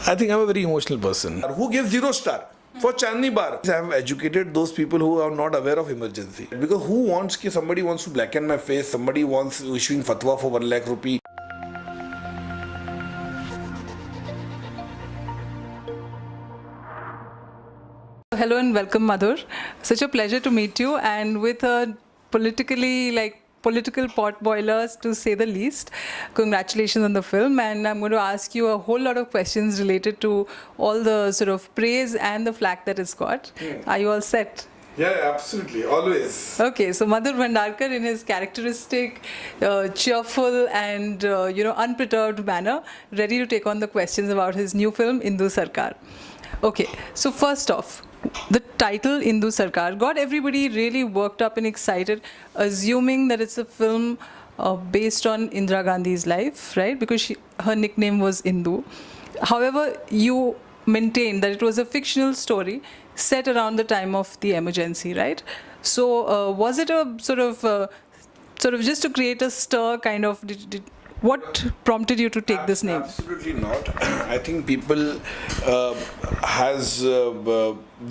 I think I'm a very emotional person. Who gives 0 star? For Chandni Bar, I have educated those people who are not aware of emergency. Because who wants कि somebody wants to blacken my face, somebody wants issuing fatwa for 1 lakh rupee. Hello and welcome, Madhur. Such a pleasure to meet you, and with a political pot boilers, to say the least. Congratulations on the film, and I'm going to ask you a whole lot of questions related to all the sort of praise and the flack that it's got. Are you all set? Yeah, absolutely. Always. Okay, so Madhur Bhandarkar, in his characteristic, cheerful and unperturbed manner, ready to take on the questions about his new film, Indu Sarkar. Okay, so first off, the title Indu Sarkar got everybody really worked up and excited, assuming that it's a film based on Indira Gandhi's life, right? Because her nickname was Indu. However, you maintained that it was a fictional story set around the time of the emergency, right? So was it a sort of just to create a stir kind of? What prompted you to take this name? Absolutely not. I think people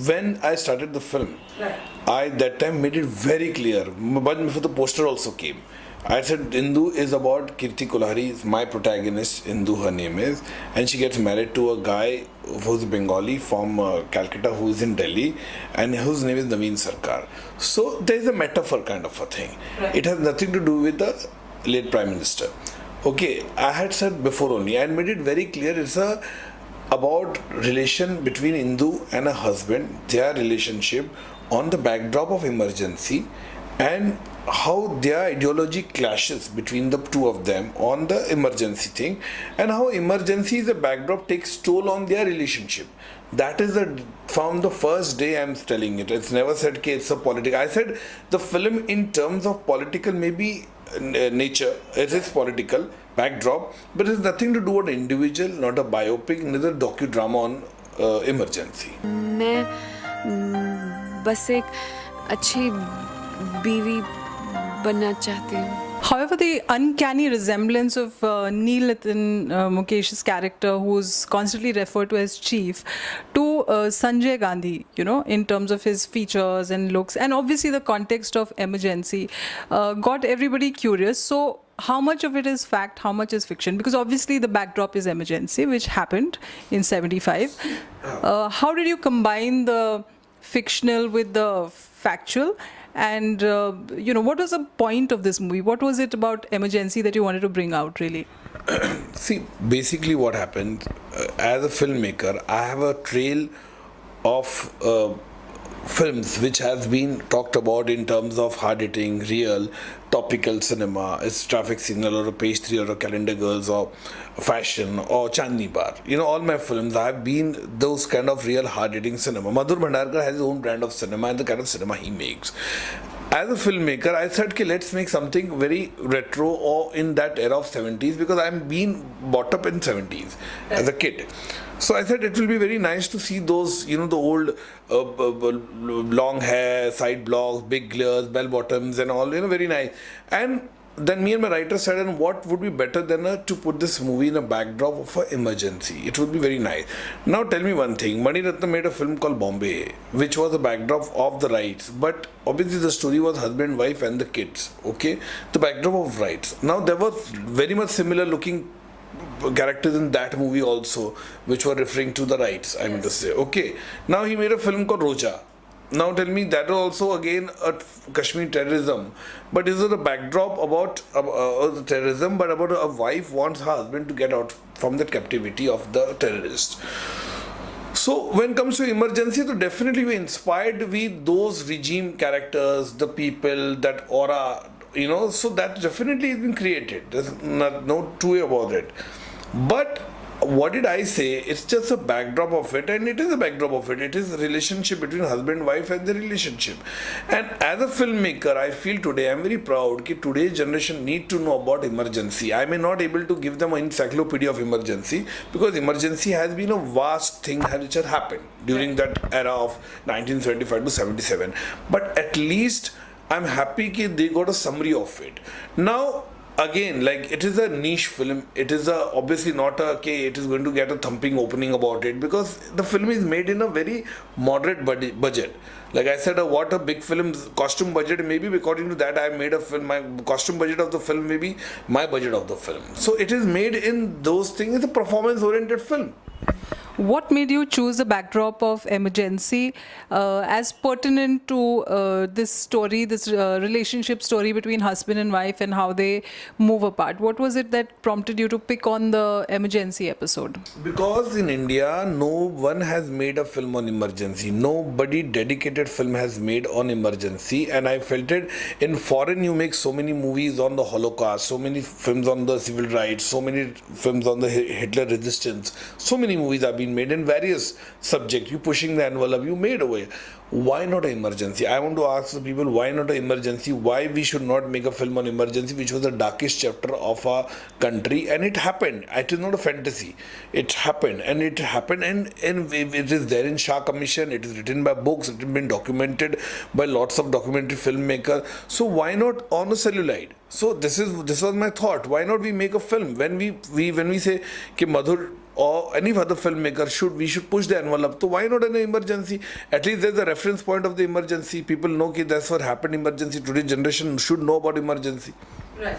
when I started the film, right, I that time made it very clear. But before the poster also came, I said Indu is about Kirti Kulhari, is my protagonist. Indu, her name is, and she gets married to a guy who's Bengali from Calcutta, who is in Delhi, and whose name is Naveen Sarkar. So there is a metaphor kind of a thing. Right. It has nothing to do with the late Prime Minister. Okay, I had said before only, I made it very clear, it's about relation between Indu and her husband, their relationship on the backdrop of emergency, and how their ideology clashes between the two of them on the emergency thing, and how emergency as a backdrop takes toll on their relationship. That is from the first day I'm telling it. It's never said that it's a political. I said the film in terms of political maybe nature, it is political backdrop, but it has nothing to do with an individual, not a biopic, neither docudrama on emergency. मैं बस एक अच्छी बीवी बनना चाहती हूँ. However, the uncanny resemblance of Neil Mukesh's character, who's constantly referred to as Chief, to Sanjay Gandhi, in terms of his features and looks, and obviously the context of emergency, got everybody curious. So how much of it is fact, how much is fiction? Because obviously the backdrop is emergency, which happened in 75. How did you combine the fictional with the factual? And, what was the point of this movie? What was it about emergency that you wanted to bring out, really? See, basically what happened, as a filmmaker, I have a trail of films which has been talked about in terms of hard-hitting, real, topical cinema. It's Traffic Signal or a Page 3 or a Calendar Girls or Fashion or Chandni Bar. All my films have been those kind of real hard-hitting cinema. Madhur Bhandarkar has his own brand of cinema and the kind of cinema he makes. As a filmmaker, I said, okay, let's make something very retro or in that era of 70s, because I'm being brought up in 70s as a kid. So I said it will be very nice to see those, the old long hair, side blocks, big glares, bell bottoms and all, very nice. And then me and my writer said, and what would be better than to put this movie in a backdrop of an emergency? It would be very nice. Now tell me one thing, Mani Ratnam made a film called Bombay, which was a backdrop of the rights, but obviously the story was husband, wife and the kids, okay? The backdrop of rights. Now there were very much similar looking characters in that movie also, which were referring to the rights, I mean to say. Okay, now he made a film called Roja. Now tell me, that is also again a Kashmir terrorism, but is it a backdrop about terrorism, but about a wife wants her husband to get out from the captivity of the terrorist. So when it comes to emergency, so definitely we inspired with those regime characters, the people, that aura, so that definitely has been created. There's no two way about it. But what did I say? It's just a backdrop of it, and it is a backdrop of it. It is a relationship between husband and wife and the relationship. And as a filmmaker, I feel today, I'm very proud that today's generation need to know about emergency. I may not able to give them an encyclopedia of emergency, because emergency has been a vast thing which has happened during that era of 1975 to 77. But at least I'm happy that they got a summary of it. Now, again, like, it is a niche film. It is obviously not it is going to get a thumping opening about it, because the film is made in a very moderate budget. Like I said, what a big film's costume budget, maybe according to that I made a film, my costume budget of the film maybe my budget of the film. So it is made in those things. It's a performance oriented film. What made you choose the backdrop of emergency as pertinent to this story, this relationship story between husband and wife and how they move apart? What was it that prompted you to pick on the emergency episode? Because in India, no one has made a film on emergency. Nobody dedicated film has made on emergency. And I felt it, in foreign you make so many movies on the Holocaust, so many films on the civil rights, so many films on the Hitler resistance, so many movies have been made in various subjects. You pushing the envelope, you made away. Why not an emergency? I want to ask the people, why not an emergency? Why we should not make a film on emergency, which was the darkest chapter of our country? And it happened. It is not a fantasy. It happened, and it is there in Shah Commission. It is written by books. It has been documented by lots of documentary filmmakers. So why not on a celluloid? So this was my thought. Why not we make a film? When we say कि Madhur or any other filmmaker we should push the envelope. So why not an emergency? At least there's a reference point of the emergency. People know that that's what happened. Emergency. Today's generation should know about emergency. Right.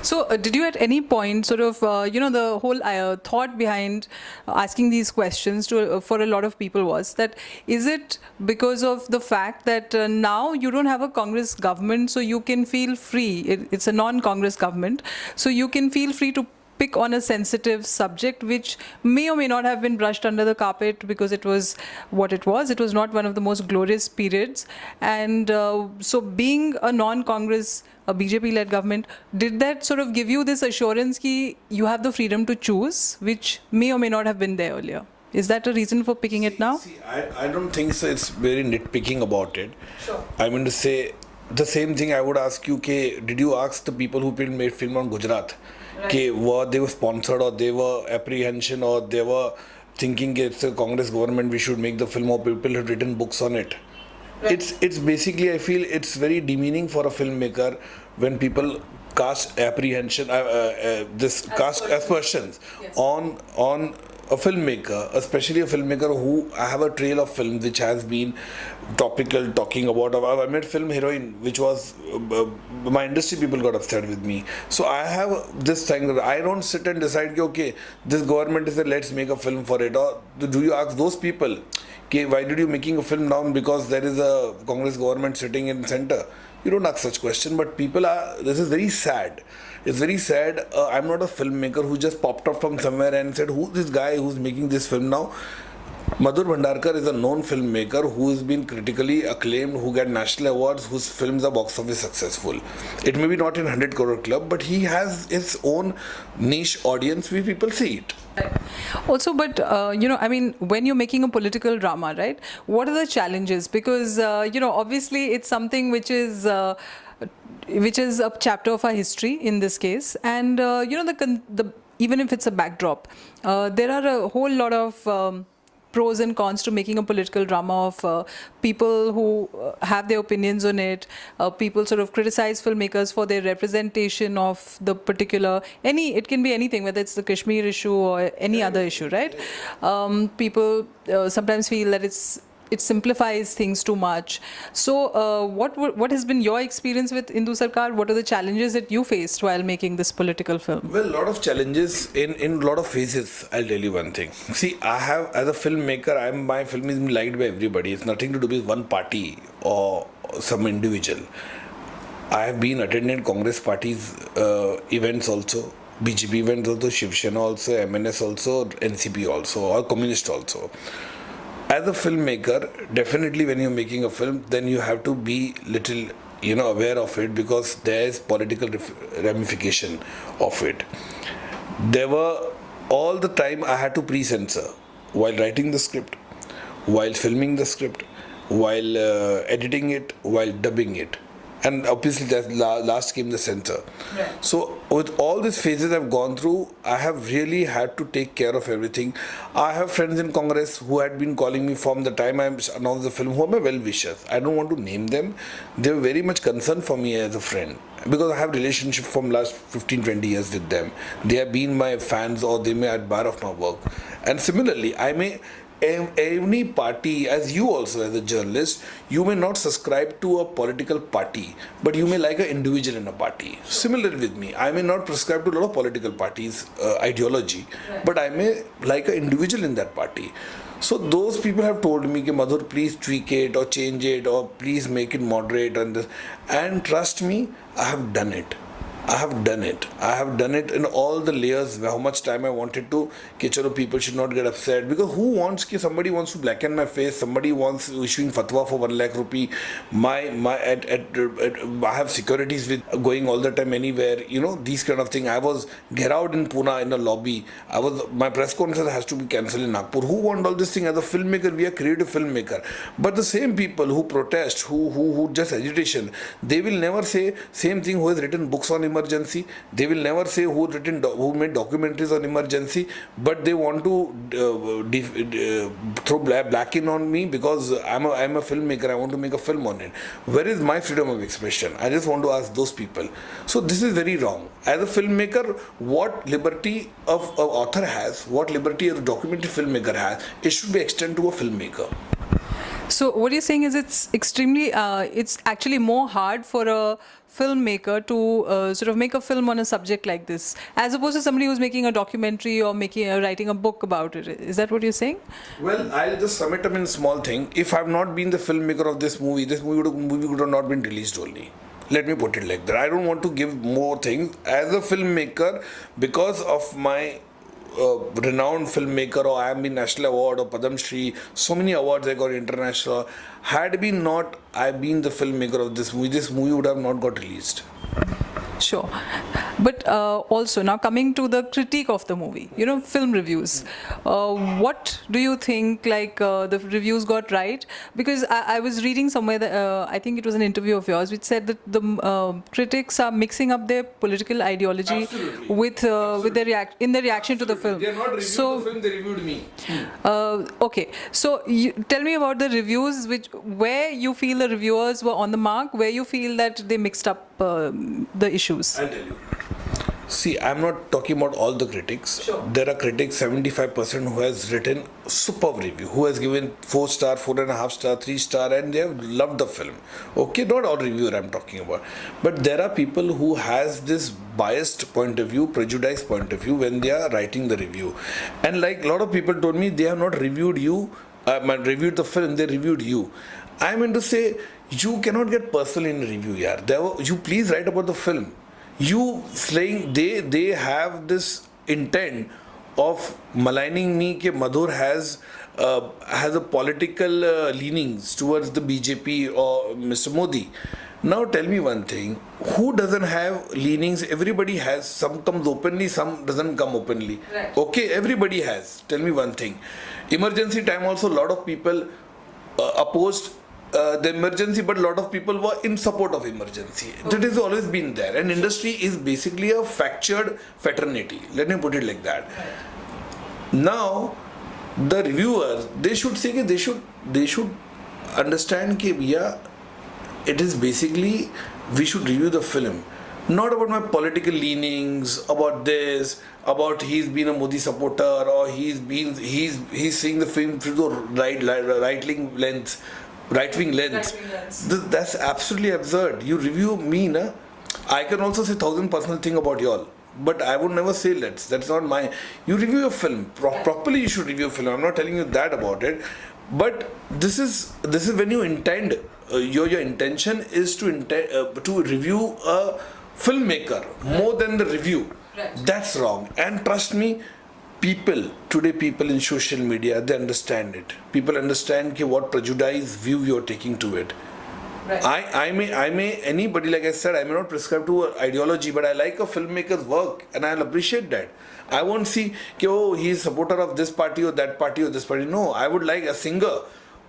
So did you at any point sort of, the whole thought behind asking these questions for a lot of people was that, is it because of the fact that now you don't have a Congress government, so you can feel free, it's a non-Congress government, so you can feel free to pick on a sensitive subject which may or may not have been brushed under the carpet because it was what it was. It was not one of the most glorious periods. And so being a non-Congress, a BJP-led government, did that sort of give you this assurance that you have the freedom to choose, which may or may not have been there earlier? Is that a reason for picking it now? I don't think so. It's very nitpicking about it. Sure. I'm going to say the same thing I would ask you, did you ask the people who made film on Gujarat? Right. They were sponsored, or they were apprehension, or they were thinking it's a Congress government, we should make the film, or people have written books on it. Right. It's basically, I feel it's very demeaning for a filmmaker when people cast apprehension, cast aspersions, yes, on a filmmaker, especially a filmmaker who I have a trail of films which has been topical, talking about. I made film Heroine, which was my industry people got upset with me. So I have this thing. I don't sit and decide, okay, this government is let's make a film for it. Or do you ask those people, okay, why did you making a film now because there is a Congress government sitting in center? You don't ask such question. But people are. This is very sad. It's very sad. I'm not a filmmaker who just popped up from somewhere and said, who's this guy who's making this film now? Madhur Bhandarkar is a known filmmaker who has been critically acclaimed, who get national awards, whose films are box office successful. It may be not in 100 crore club, but he has his own niche audience where people see it. Also, but, when you're making a political drama, right, what are the challenges? Because, obviously it's something which is a chapter of our history in this case. And, even if it's a backdrop, there are a whole lot of pros and cons to making a political drama of people who have their opinions on it. People sort of criticize filmmakers for their representation of the particular, it can be anything, whether it's the Kashmir issue or any other issue, right? People sometimes feel that it simplifies things too much. So what has been your experience with Indu Sarkar? What are the challenges that you faced while making this political film? Well, a lot of challenges in a lot of phases. I'll tell you one thing. See, I have, as a filmmaker, my film is liked by everybody. It's nothing to do with one party or some individual. I have been attending Congress parties events also, BJP events also, Shiv Sena also, MNS also, NCP also, or Communist also. As a filmmaker, definitely when you're making a film, then you have to be little, aware of it, because there is political ramification of it. There were, all the time I had to pre-censor while writing the script, while filming the script, while editing it, while dubbing it. And obviously that last came the censor. So with all these phases I've gone through, I have really had to take care of everything. I have friends in Congress who had been calling me from the time I announced the film, who are my well-wishers. I don't want to name them. They were very much concerned for me as a friend, because I have relationship from last 15-20 years with them. They have been my fans, or they may admire of my work. And similarly, I may any party, as you also as a journalist, you may not subscribe to a political party, but you may like an individual in a party. Similar with me, I may not prescribe to a lot of political parties ideology, but I may like an individual in that party. So those people have told me, Madhur, please tweak it or change it, or please make it moderate and this. And trust me, I have done it. I have done it in all the layers, how much time I wanted to, people should not get upset, because who wants, somebody wants to blacken my face, somebody wants issuing fatwa for 1 lakh rupee, I have securities with going all the time anywhere, these kind of things. I was get out in Pune in a lobby, my press conference has to be cancelled in Nagpur. Who want all this thing? As a filmmaker, we are creative filmmaker, but the same people who protest, who just agitation, they will never say same thing who has written books on emergency. They will never say who made documentaries on emergency, but they want to throw black in on me because I'm a filmmaker. I want to make a film on it. Where is my freedom of expression? I just want to ask those people. So this is very wrong. As a filmmaker, what liberty of an author has, what liberty a documentary filmmaker has, it should be extended to a filmmaker. So what you're saying is it's actually more hard for a filmmaker to sort of make a film on a subject like this, as opposed to somebody who's making a documentary or writing a book about it. Is that what you're saying? Well, I'll just sum it up in a small thing. If I've not been the filmmaker of this movie would have not been released only. Let me put it like that. I don't want to give more things. As a filmmaker, because of my renowned filmmaker, or I have been National Award or Padam Shri, so many awards I got international. Had been not I been the filmmaker of this movie would have not got released. Sure. But also, now coming to the critique of the movie, film reviews. What do you think, the reviews got right? Because I was reading somewhere that I think it was an interview of yours, which said that the critics are mixing up their political ideology with their reaction to the film. They are not reviewed the film, they reviewed me. Okay. So tell me about the reviews, where you feel the reviewers were on the mark, where you feel that they mixed up the issues. I'll tell you. See, I'm not talking about all the critics. Sure. There are critics, 75% who has written superb review, who has given 4 star, 4.5 star, 3 star, and they have loved the film. Okay, not all reviewer I'm talking about. But there are people who has this biased point of view, prejudiced point of view when they are writing the review. And like a lot of people told me, they have not reviewed you, reviewed the film, they reviewed you. I mean to say, you cannot get personal in a review, yaar. You please write about the film. You saying they have this intent of maligning me that Madhur has a political leanings towards the BJP or Mr. Modi. Now tell me one thing, who doesn't have leanings? Everybody has. Some comes openly, some doesn't come openly. Right. Okay, everybody has. Tell me one thing. Emergency time also, a lot of people opposed the emergency, but a lot of people were in support of emergency. That has always been there. And industry is basically a fractured fraternity. Let me put it like that. Now, the reviewers, they should say they should understand that yeah, it is basically we should review the film. Not about my political leanings, about this, about he's been a Modi supporter, or he's seeing the film through the right-wing lens. That's absolutely absurd. You review me, na? I can also say 1,000 personal things about y'all, but I would never say let's. That's not my. You review your film properly. You should review a film. I'm not telling you that about it, but this is when you intend. Your intention is to review a filmmaker more than the review. Right. That's wrong. And trust me, people in social media, they understand it. People understand what prejudiced view you're taking to it. Right. I may anybody, like I said, I may not prescribe to ideology, but I like a filmmaker's work and I'll appreciate that. I won't see he's a supporter of this party or that party or this party. No, I would like a singer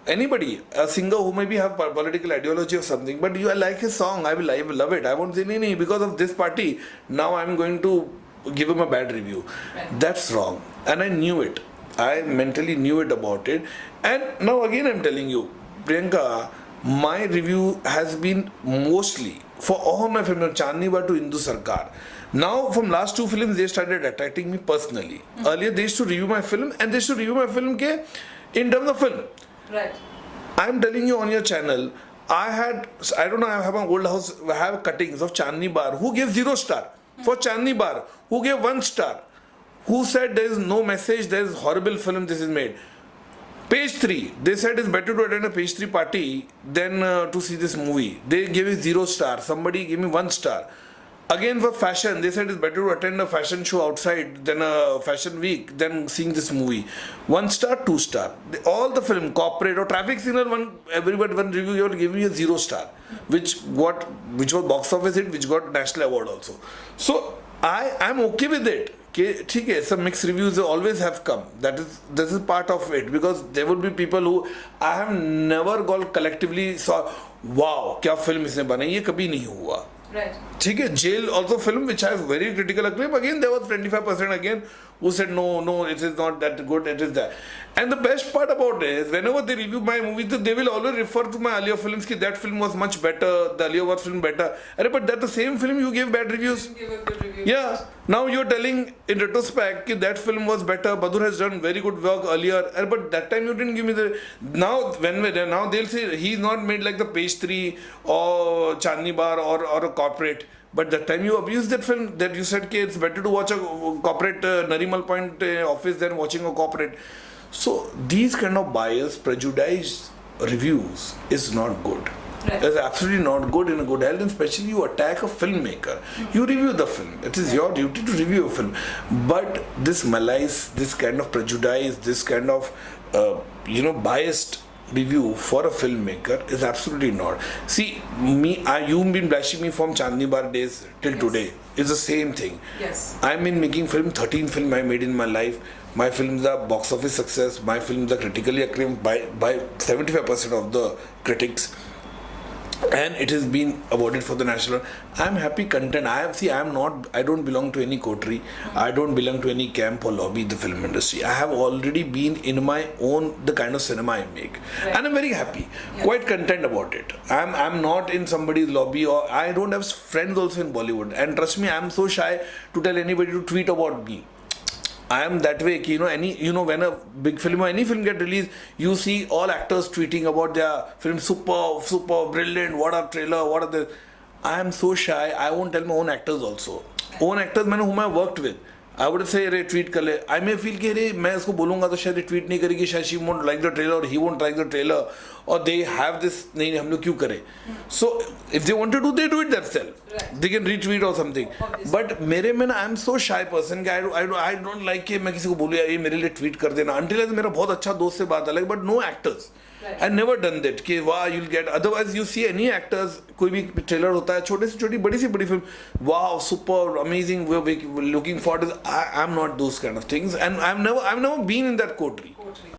anybody, a singer who maybe have political ideology or something, but you like his song, I will love it. I won't say, nee, because of this party, now I'm going to give him a bad review. Right. That's wrong. And I knew it. I mentally knew it about it. And now again I'm telling you, Priyanka, my review has been mostly for all my films, Chandni Bar to Indu Sarkar. Now from last two films, they started attracting me personally. Earlier they used to review my film, and they used to review my film in terms of film. Right. I'm telling you on your channel, I have an old house, I have cuttings of Chandni Bar who gave 0 star. For Chandni Bar, who gave 1 star. Who said there is no message, there is horrible film this is made. Page 3, they said it's better to attend a page 3 party than to see this movie. They gave it 0 star. Somebody gave me 1 star. Again for fashion, they said it's better to attend a fashion show outside than a fashion week than seeing this movie. 1 star, 2 star. All the film, corporate or traffic signal, one reviewer will give me a 0 star, which was box office hit, which got national award also. So I'm okay with it. Okay, some mixed reviews always have come. This is part of it, because there will be people who I have never got collectively saw, wow, क्या film इसने बनाई, ये कभी नहीं हुआ. Right. ठीक है, Jail also film which has very critical acclaim. Again, there was 25% again who said no, it is not that good, it is that. And the best part about it is, whenever they review my movies, they will always refer to my earlier films, that film was much better, the earlier was film better. But that's the same film you gave bad reviews. You gave a good review. Yeah. Now you're telling in retrospect that film was better, Madhur has done very good work earlier, but that time you didn't give me the... Now they'll say he's not made like the page 3 or Chandni Bar or a corporate. But that time you abused that film, that you said it's better to watch a corporate Narimal Point office than watching a corporate. So these kind of bias, prejudiced reviews is not good. Right. It's absolutely not good in a good health, and especially you attack a filmmaker. You review the film. It is your duty to review a film. But this malice, this kind of prejudice, this kind of biased review for a filmmaker is absolutely not. See, you've been bashing me from Chandni Bar days till today. It's the same thing. Yes. I've been making film, 13 films I made in my life. My films are box office success. My films are critically acclaimed by 75% of the critics. And it has been awarded for the national. I'm happy, content. I don't belong to any coterie. I don't belong to any camp or lobby in the film industry. I have already been in my own, the kind of cinema I make. Right. And I'm very happy, quite content about it. I'm not in somebody's lobby, or I don't have friends also in Bollywood. And trust me, I'm so shy to tell anybody to tweet about me. I am that way. When a big film or any film get released, you see all actors tweeting about their film, super, brilliant, what a trailer, what are the... I am so shy, I won't tell my own actors also. Own actors whom I worked with, I would say, tweet kar le. I may feel कि मैं इसको बोलूँगा तो शायद tweet नहीं करेगी, शायद she won't like the trailer or he won't like the trailer, or they have this, नहीं हम लोग क्यों करें? So if they want to do, they do it themselves. Right. They can retweet or something. Obviously. But मेरे में ना, I'm so shy person कि I don't like कि मैं किसी को बोलूँ यार ये मेरे लिए tweet कर देना. Until मेरा बहुत अच्छा दोस्त से बात अलग, but no actors. Right. I've never done that कि वाह you'll get. Otherwise you see any actors, कोई भी trailer होता है, छोटे से छोटी बड़ी सी बड़ी film, wow, super amazing, we're looking forward to. I'm not those kind of things, and I've never been in that coterie.